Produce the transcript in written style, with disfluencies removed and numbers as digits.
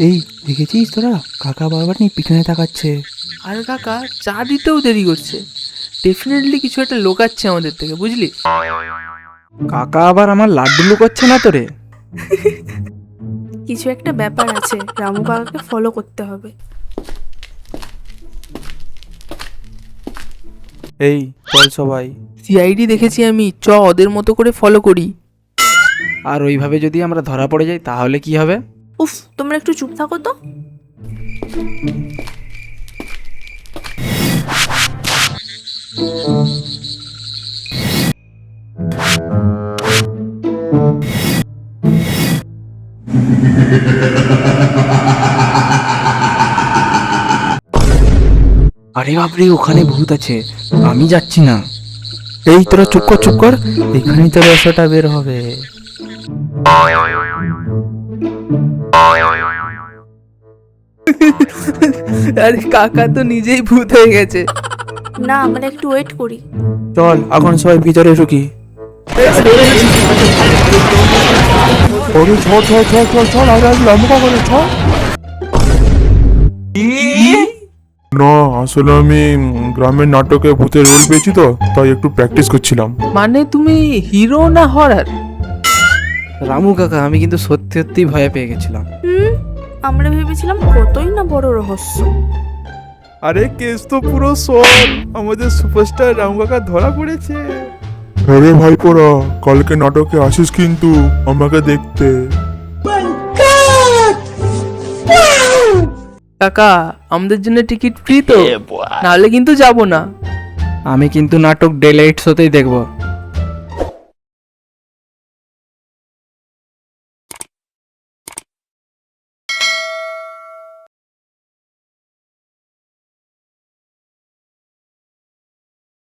এই দেখেছিস তোরা, কাকা বারবার নিয়ে পিছনে তাকাচ্ছে। আর কাকা চা দিতেও দেরি করছে। ডেফিনেটলি কিছু একটা লোকাচ্ছে আমাদের থেকে, বুঝলি? কাকা আবার আমার লাড্ডু লুকোচ্ছে না তোরে? কিছু একটা ব্যাপার আছে, রামু কাকাকে ফলো করতে হবে। এই চল সবাই। সিআইডি দেখেছি আমি, ওদের মতো করে ফলো করি। আর ওইভাবে যদি আমরা ধরা পড়ে যাই তাহলে কি হবে? উফ, তোমরা একটু চুপ থাকো তো। আরে বাপরে, ওখানে ভূত আছে, আমি যাচ্ছি না। এই তোরা চুপ কর চুপ কর, এখানেই তো রসটা বের হবে। আরে কাকা তো নিজেই ভূত হয়ে গেছে। না, আমরা একটু ওয়েট করি। চল এখন সবাই ভিতরে ঢুকি। না, আসলে আমি গ্রামের নাটকে ভূতের রোল পেয়েছি তো, তাই একটু প্র্যাকটিস করছিলাম। মানে তুমি হিরো না হরার? রামু কাকা, আমি কিন্তু সত্যি সত্যি ভয় পেয়ে গেছিলাম। আমরা ভেবেছিলাম কতই না বড় রহস্য। আরে কেস তো পুরো সল, আমাদের সুপারস্টার রামু কাকা ধরা পড়েছে। আরে ভাই পোড়া, কালকে নাটকে আসিস কিন্তু আমাকে দেখতে। কাকা আমাদের জন্য টিকিট ফ্রি তো? নাহলে কিন্তু যাব না। আমি কিন্তু নাটক ডে লাইট শোতেই দেখবো।